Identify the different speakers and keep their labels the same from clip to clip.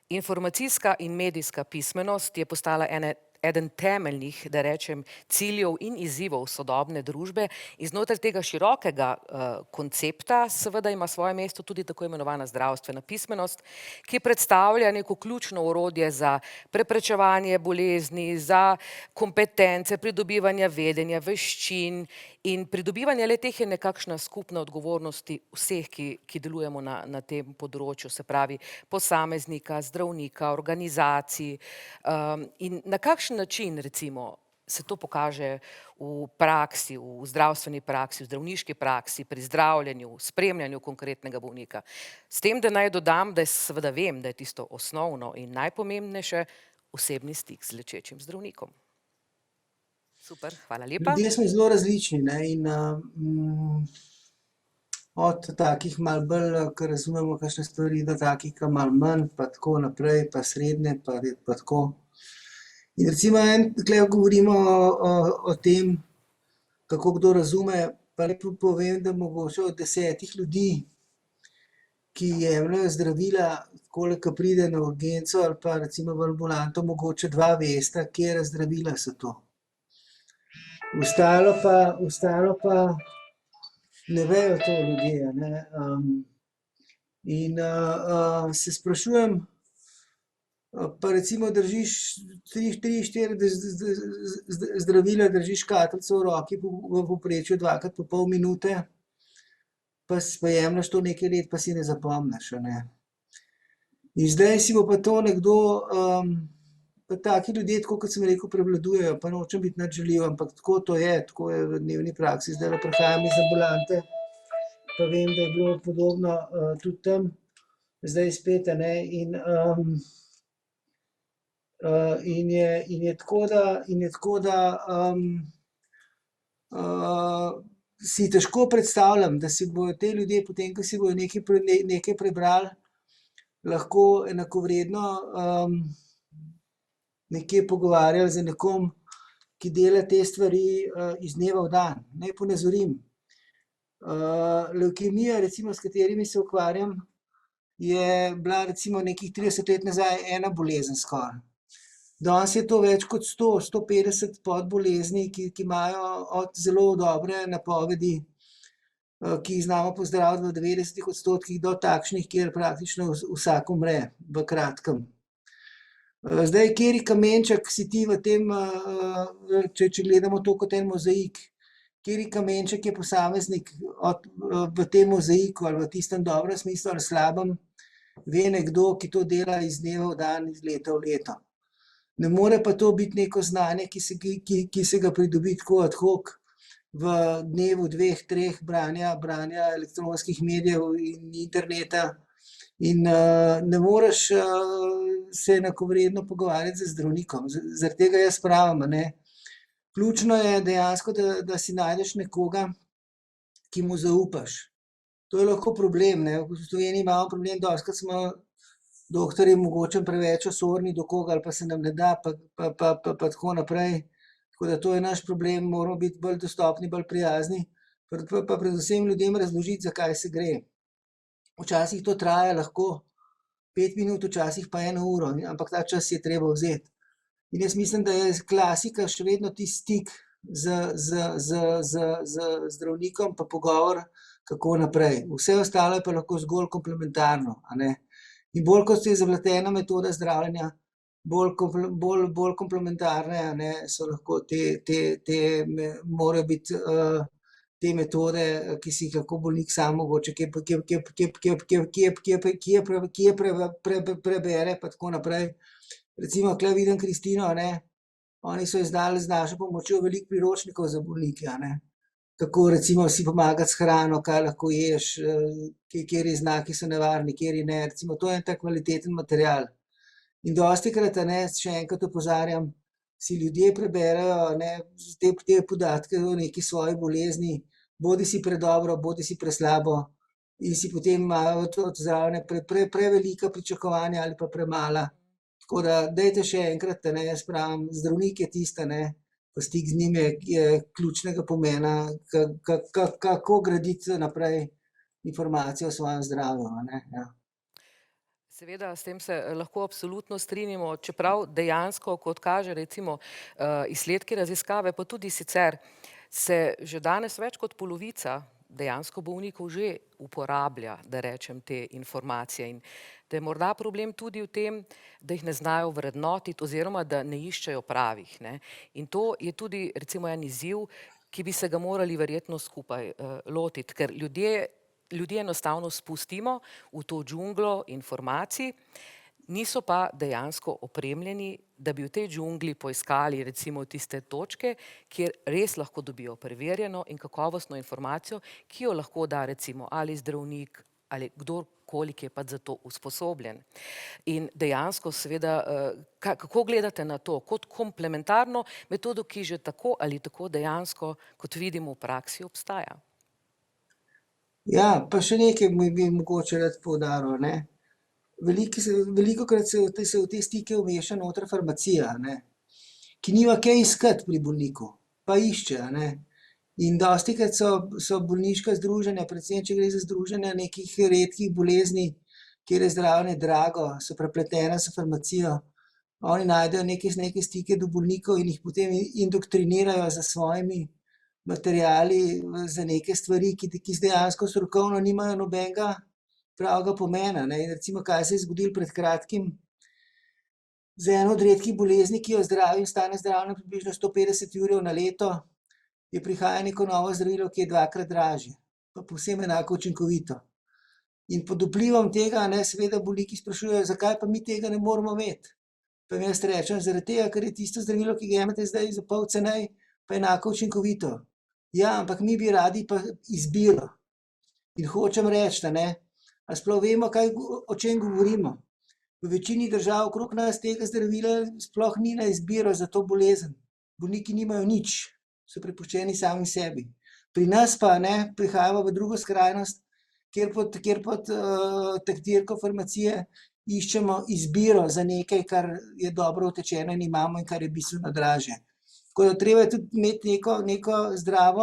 Speaker 1: Informacijska in medijska pismenost je postala eden temeljnih, da rečem, ciljev in izzivov sodobne družbe. In znotraj tega širokega koncepta seveda ima svoje mesto tudi tako imenovana zdravstvena pismenost, ki predstavlja neko ključno orodje za preprečevanje bolezni, za kompetence, pridobivanja vedenja, veščin in pridobivanje le-teh je nekakšna skupna odgovornosti vseh, ki delujemo na tem področju, se pravi posameznika, zdravnika, organizacij. In na kakšen način recimo se to pokaže v praksi, v zdravstveni praksi, v zdravniški praksi, pri zdravljenju, spremljanju konkretnega bolnika. S tem, da naj dodam, da seveda vem, da je tisto osnovno in najpomembnejše osebni stik z lečečim zdravnikom. Super, hvala lepa.
Speaker 2: Ljudje smo zelo različni, ne, in od takih malo bolj, ke razumemo kakšne stvari, do takih, ke malo manj, pa tako naprej, pa srednje, pa tako. In recimo tule govorimo o tem, kako kdo razume, pa naj povem, da mogoče od 10 ljudi, ki jemljejo zdravila, takole, ke pride na urgenco ali pa recimo v ambulanto, mogoče 2 vesta, katera zdravila so to. Ostalo pa ne vejo to ljudje, a ne. In se sprašujem, pa recimo držiš 3, 4 zdravila, držiš škatlico v roki v povprečju 2krat po pol minute, pa jemlješ to nekaj let, pa si ne zapomniš, a ne. In zdaj si bo pa to nekdo, pa taki ljudje, tako kot sem rekel, prevladujejo, pa nočem biti nič žaljiv, ampak tako to je, tako je v dnevni praksi. Zdajle prihajam iz ambulante, pa vem, da je bilo podobno tudi tam, zdaj spet, a ne, in je tako, da si težko predstavljam, da si bojo te ljudje, potem ko si bojo nekaj prebrali, lahko enakovredno nekje pogovarjali z nekom, ki dela te stvari iz dneva v dan. Naj ponazorim. Levkemija, recimo, s katerimi se ukvarjam, je bila recimo nekih 30 let nazaj ena bolezen skoraj. Danes je to več kot 100, 150 podbolezni, ki imajo od zelo dobre napovedi, ki jih znamo pozdraviti v 90% do takšnih, kjer praktično vsak umre v kratkem. Zdaj, kateri kamenček si ti v tem, če gledamo to kot en mozaik, kateri kamenček je posameznik v tem mozaiku ali v tistem dobrem smislu ali slabem, ve nekdo, ki to dela iz dneva v dan, iz leta v leto. Ne more pa to biti neko znanje, ki se ga pridobi tako ad hoc v dnevu, 2, 3 branja elektronskih medijev in interneta. In ne moreš se enakovredno pogovarjati z zdravnikom. Zaradi tega jaz pravim, a ne, ključno je dejansko, da si najdeš nekoga, ki mu zaupaš. To je lahko problem, ne, v Sloveniji imamo problem, dostikrat smo doktorji mogoče preveč osorni do koga ali pa se nam ne da pa tako naprej. Tako da to je naš problem, moramo biti bolj dostopni, bolj prijazni, pa predvsem ljudem razložiti, za kaj se gre. Včasih to traja lahko 5 minut, včasih pa 1 uro, ampak ta čas si je treba vzeti. In jaz mislim, da je klasika še vedno tisti stik z zdravnikom pa pogovor, kako naprej. Vse ostalo je pa lahko zgolj komplementarno, a ne. In bolj kot je zapletena metoda zdravljenja, bolj komplementarne, a ne, so lahko morajo biti te metode, ki si jih lahko bolnik sam mogoče kje prebere pa tako naprej. Recimo tule vidim Kristino, a ne, oni so izdali z našo pomočjo veliko priročnikov za bolnike, a ne. Kako recimo si pomagati s hrano, kaj lahko ješ, kateri znaki so nevarni, kateri ne, recimo to je en tak kvaliteten material. In dostikrat, a ne, še enkrat opozarjam, si ljudje preberejo, a ne, te podatke o neki svoji bolezni, bodisi predobro, bodisi preslabo, in si potem imajo od zdravljenja prevelika pričakovanja ali pa premala. Tako da dajte še enkrat, a ne, jaz pravim, zdravnik je tisti, a ne, pa stik z njim je ključnega pomena, kako graditi naprej informacije o svojem zdravju, a ne, ja.
Speaker 1: Seveda, s tem se lahko absolutno strinjamo, čeprav dejansko, kot kaže recimo izsledki raziskave, pa tudi sicer se že danes več kot polovica dejansko bolnikov že uporablja, da rečem, te informacije in da je morda problem tudi v tem, da jih ne znajo vrednotiti oziroma da ne iščejo pravih, ne. In to je tudi recimo en izziv, ki bi se ga morali verjetno skupaj lotiti, ker ljudje enostavno spustimo v to džunglo informacij, niso pa dejansko opremljeni, da bi v tej džungli poiskali recimo tiste točke, kjer res lahko dobijo preverjeno in kakovostno informacijo, ki jo lahko da recimo ali zdravnik ali kdorkoli, ki je pač za to usposobljen. In dejansko seveda, kako gledate na to kot komplementarno metodo, ki že tako ali tako dejansko, kot vidimo v praksi, obstaja?
Speaker 2: Ja, pa še nekaj bi mogoče rad poudaril, ne. Velikokrat se v te stike vmeša noter farmacija, ne, ki nima kaj iskati pri bolniku, pa išče, a ne. In dostikrat so bolniška združenja, predvsem če gre za združenja nekih redkih bolezni, kjer je zdravljenje drago, so prepletena s farmacijo. Oni najdejo neke stike do bolnikov in jih potem indoktrinirajo s svojimi materiali za neke stvari, ki dejansko strokovno nimajo nobenega pravega pomena, ne. In recimo, kaj se je zgodilo pred kratkim z eno od redkih bolezni, ki jo zdravim, stane zdravljenje približno 150 jurjev na leto, je prihaja neko novo zdravilo, ki je 2-krat dražje, pa povsem enako učinkovito. In pod vplivom tega, ne, seveda bolniki sprašujejo, zakaj pa mi tega ne moremo imeti. Pa jim jaz rečem, zaradi tega, ker je tisto zdravilo, ki ga jemljete zdaj, za pol ceneje, pa enako učinkovito. Ja, ampak mi bi radi pa izbiro. In hočem reči, a ne, a sploh vemo, o čem govorimo. V večini držav okrog nas tega zdravila sploh ni na izbiro za to bolezen. Bolniki nimajo nič, so prepuščeni sami sebi. Pri nas pa, ne, prihajamo v drugo skrajnost, kjer pod taktirko farmacije iščemo izbiro za nekaj, kar je dobro utečeno in imamo in kar je bistveno dražje. Tako da treba je tudi imeti neko zdrav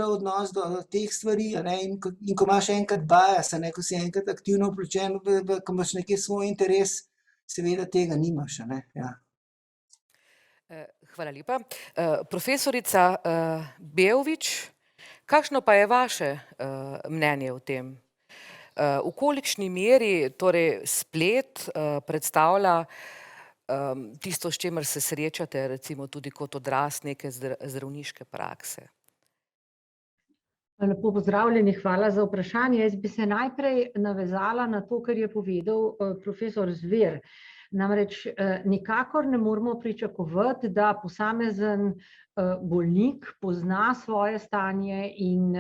Speaker 2: odnos do teh stvari, a ne, in ko imaš enkrat bias, a ne, ko si enkrat aktivno vključen ko imaš neki svoj interes, seveda tega nimaš, a ne, ja.
Speaker 1: Hvala lepa. Profesorica Beović, kakšno pa je vaše mnenje o tem? V kolikšni meri torej splet predstavlja tisto, s čimer se srečate recimo tudi kot odraz neke zdravniške prakse?
Speaker 3: Lepo pozdravljeni, hvala za vprašanje. Jaz bi se najprej navezala na to, kar je povedal profesor Zver. Namreč nikakor ne moremo pričakovati, da posamezen bolnik pozna svoje stanje in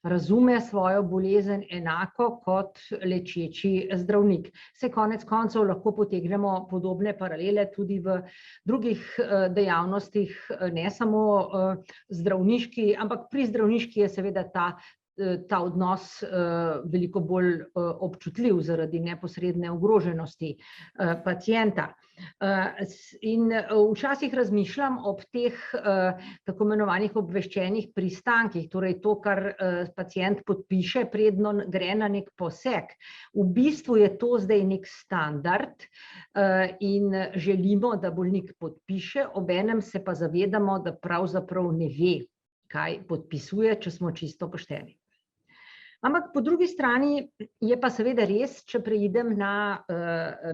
Speaker 3: razume svojo bolezen enako kot lečeči zdravnik. Saj konec koncev lahko potegnemo podobne paralele tudi v drugih dejavnostih, ne samo zdravniški, ampak pri zdravniški je seveda ta odnos veliko bolj občutljiv zaradi neposredne ogroženosti pacienta. In včasih razmišljam ob teh tako imenovanih obveščenih pristankih, torej to, kar pacient podpiše, preden gre na nek poseg. V bistvu je to zdaj nek standard in želimo, da bolnik podpiše, obenem se pa zavedamo, da pravzaprav ne ve, kaj podpisuje, če smo čisto pošteni. Ampak po drugi strani je pa seveda res, če preidem na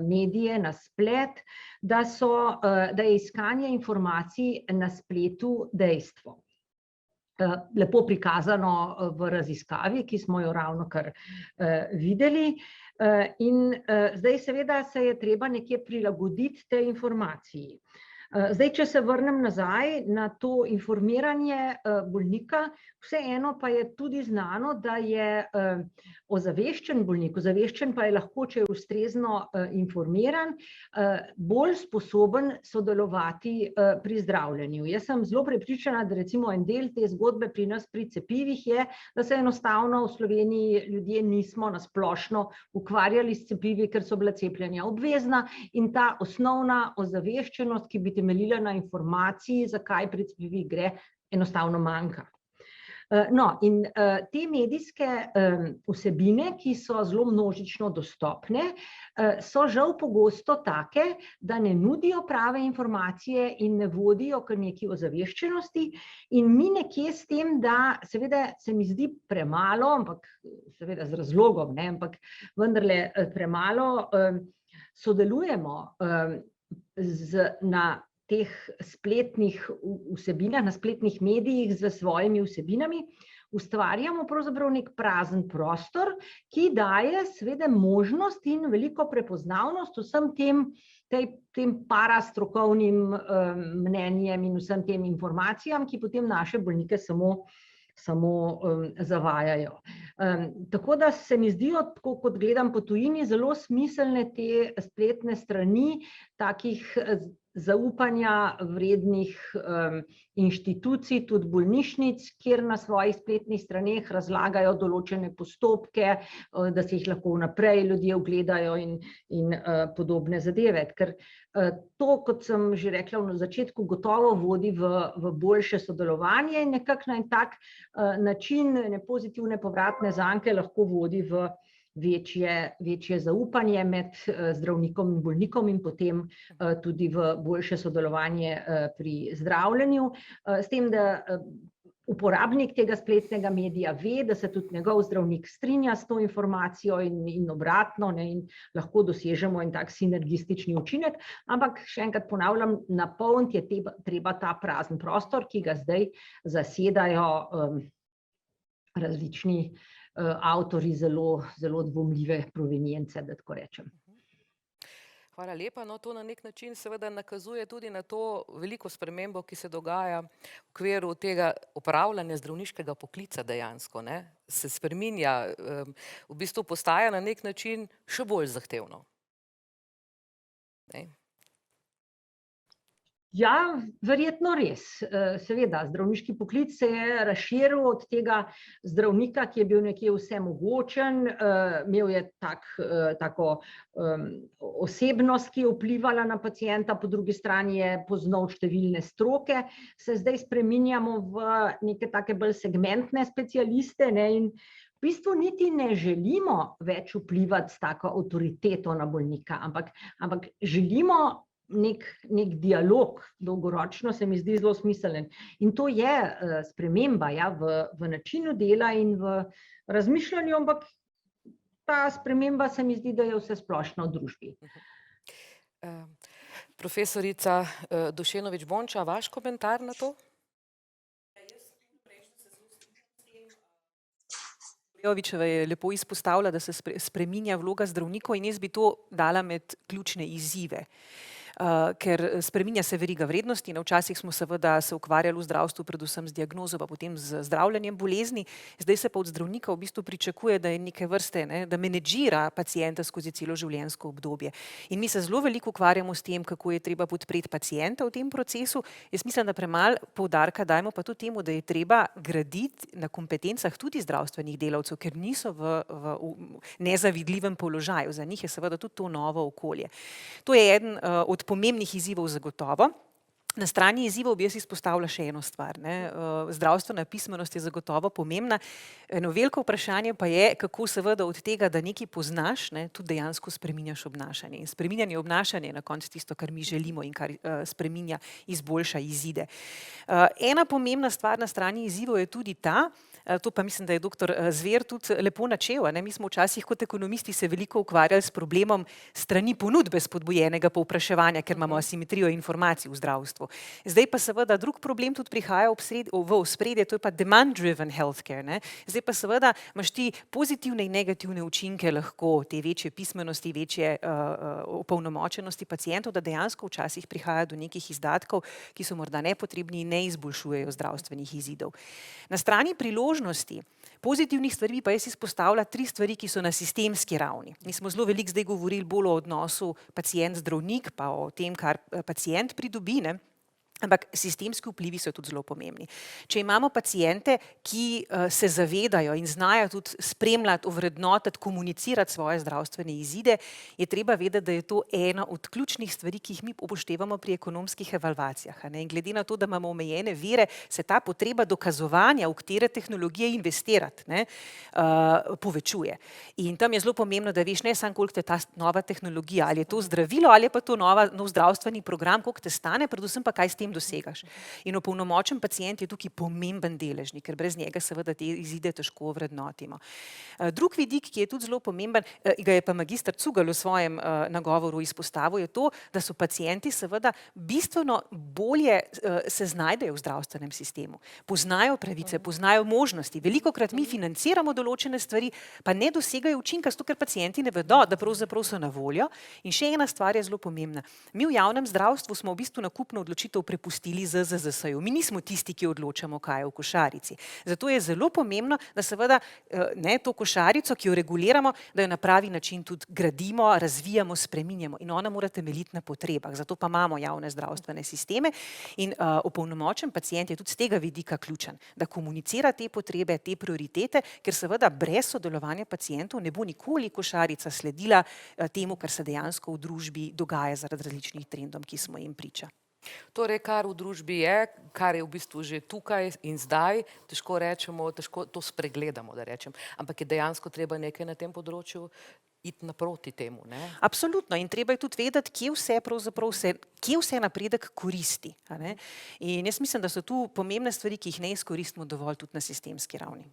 Speaker 3: medije, na splet, da je iskanje informacij na spletu dejstvo. Lepo prikazano v raziskavi, ki smo jo ravnokar videli. In zdaj seveda se je treba nekje prilagoditi tej informaciji. Zdaj, če se vrnem nazaj na to informiranje bolnika, vseeno pa je tudi znano, da je ozaveščen bolnik, ozaveščen pa je lahko, če je ustrezno informiran, bolj sposoben sodelovati pri zdravljenju. Jaz sem zelo prepričana, da recimo en del te zgodbe pri nas pri cepivih je, da se enostavno v Sloveniji ljudje nismo na splošno ukvarjali s cepivi, ker so bila cepljenja obvezna in ta osnovna ozaveščenost, ki bi temeljila na informaciji, zakaj pri cepivih gre, enostavno manjka. No, in te medijske vsebine, ki so zelo množično dostopne, so žal pogosto take, da ne nudijo prave informacije in ne vodijo k neki ozaveščenosti. In mi nekje s tem, da seveda se mi zdi premalo, ampak seveda z razlogom, ne, ampak vendarle premalo sodelujemo na teh spletnih vsebinah, na spletnih medijih z svojimi vsebinami, ustvarjamo pravzaprav nek prazen prostor, ki daje seveda možnost in veliko prepoznavnost vsem tem parastrokovnim mnenjem in vsem tem informacijam, ki potem naše bolnike samo zavajajo. Tako da se mi zdijo, tako kot gledam po tujini, zelo smiselne te spletne strani takih zaupanja vrednih inštitucij, tudi bolnišnic, kjer na svojih spletnih straneh razlagajo določene postopke, da si jih lahko vnaprej ljudje ogledajo in podobne zadeve. Ker to, kot sem že rekla na začetku, gotovo vodi v boljše sodelovanje in nekako na en tak način pozitivne povratne zanke lahko vodi v večje zaupanje med zdravnikom in bolnikom in potem tudi v boljše sodelovanje pri zdravljenju. S tem, da uporabnik tega spletnega medija ve, da se tudi njegov zdravnik strinja s to informacijo in obratno, ne, in lahko dosežemo en tak sinergistični učinek, ampak še enkrat ponavljam, napolniti je treba ta prazen prostor, ki ga zdaj zasedajo različni avtorji zelo dvomljive provenience, da tako rečem.
Speaker 1: Hvala lepa. No, to na nek način seveda nakazuje tudi na to veliko spremembo, ki se dogaja v okviru tega opravljanja zdravniškega poklica dejansko, ne. Se spreminja, v bistvu postaja na nek način še bolj zahtevno. Ne.
Speaker 3: Ja, verjetno res. Seveda, zdravniški poklic se je razširil od tega zdravnika, ki je bil nekje vsemogočen, imel je tako osebnost, ki je vplivala na pacienta, po drugi strani je poznal številne stroke, se zdaj spreminjamo v neke take bolj segmentne specialiste, ne, in v bistvu niti ne želimo več vplivati s tako avtoriteto na bolnika, ampak želimo nek dialog, dolgoročno se mi zdi zelo smiseln. In to je sprememba, ja, v načinu dela in v razmišljanju, ampak ta sprememba se mi zdi, da je vsesplošna v družbi.
Speaker 1: Profesorica Dušenovič Bonča, vaš komentar na to?
Speaker 4: Jovičeva je lepo izpostavila, da se spreminja vloga zdravnikov in jaz bi to dala med ključne izzive. Ker spreminja se veriga vrednosti, včasih smo seveda se ukvarjali v zdravstvu predvsem z diagnozo, pa potem z zdravljenjem bolezni, zdaj se pa od zdravnika v bistvu pričakuje, da je neke vrste, ne, da menedžira pacienta skozi celo življenjsko obdobje. In mi se zelo veliko ukvarjamo s tem, kako je treba podpreti pacienta v tem procesu. Jaz mislim, da premalo poudarka dajemo pa tudi temu, da je treba graditi na kompetencah tudi zdravstvenih delavcev, ker niso v nezavidljivem položaju. Za njih je seveda tudi to novo okolje. To je eden od pomembnih izzivov zagotovo. Na strani izzivov bi jaz izpostavila še eno stvar, ne. Zdravstvena pismenost je zagotovo pomembna. Eno veliko vprašanje pa je, kako seveda od tega, da nekaj poznaš, ne, tudi dejansko spreminjaš obnašanje. In spreminjanje obnašanja je na koncu tisto, kar mi želimo in kar spreminja, izboljša izide. Ena pomembna stvar na strani izzivov je tudi ta, to pa mislim, da je doktor Zver tudi lepo načel, ne. Mi smo včasih kot ekonomisti se veliko ukvarjali s problemom strani ponudbe spodbujenega povpraševanja, ker imamo asimetrijo informacij v zdravstvu. Zdaj pa seveda drug problem tudi prihaja v ospredje, to je pa demand-driven healthcare, ne. Zdaj pa seveda imaš ti pozitivne in negativne učinke lahko te večje pismenosti, večje opolnomočenosti pacientov, da dejansko včasih prihaja do nekih izdatkov, ki so morda nepotrebni in ne izboljšujejo zdravstvenih izidov. Na strani priložnosti pozitivnih stvari pa jaz izpostavlja 3 stvari, ki so na sistemski ravni. Mi smo zelo veliko zdaj govorili bolj o odnosu pacient-zdravnik, pa o tem, kar pacient pridobi, ne. Ampak sistemski vplivi so tudi zelo pomembni. Če imamo paciente, ki se zavedajo in znajo tudi spremljati, ovrednotiti, komunicirati svoje zdravstvene izide, je treba vedeti, da je to ena od ključnih stvari, ki jih mi upoštevamo pri ekonomskih evalvacijah. In glede na to, da imamo omejene vire, se ta potreba dokazovanja, v katere tehnologije investirati, povečuje. In tam je zelo pomembno, da veš ne samo, koliko te ta nova tehnologija, ali je to zdravilo, ali je pa to nov zdravstveni program, koliko te stane, predvsem pa kaj s tem dosegaš. In opolnomočen pacient je tukaj pomemben deležnik, ker brez njega seveda te izide težko vrednotimo. Drug vidik, ki je tudi zelo pomemben, ga je pa magister Cugelj v svojem nagovoru izpostavil, je to, da so pacienti seveda bistveno bolje se znajdejo v zdravstvenem sistemu. Poznajo pravice, poznajo možnosti. Velikokrat mi financiramo določene stvari, pa ne dosegajo učinka, zato ker pacienti ne vedo, da pravzaprav so na voljo. In še ena stvar je zelo pomembna. Mi v javnem zdravstvu smo v bistvu nakupno odločitev prepustili ZZZS-ju. Mi nismo tisti, ki odločamo, kaj je v košarici. Zato je zelo pomembno, da seveda to košarico, ki jo reguliramo, da jo na pravi način tudi gradimo, razvijamo, spreminjamo. In ona mora temeljiti na potrebah. Zato pa imamo javne zdravstvene sisteme in opolnomočen pacient je tudi z tega vidika ključen, da komunicira te potrebe, te prioritete, ker seveda brez sodelovanja pacientov ne bo nikoli košarica sledila temu, kar se dejansko v družbi dogaja zaradi različnih trendov, ki smo jim priča.
Speaker 1: Torej, kar v družbi je, kar je v bistvu že tukaj in zdaj, težko rečemo, težko to spregledamo, da rečem, ampak je dejansko treba nekaj na tem področju iti naproti temu, ne?
Speaker 4: Absolutno. In treba je tudi vedeti, kje vse napredek koristi. In jaz mislim, da so tu pomembne stvari, ki jih ne izkoristimo dovolj tudi na sistemski ravni.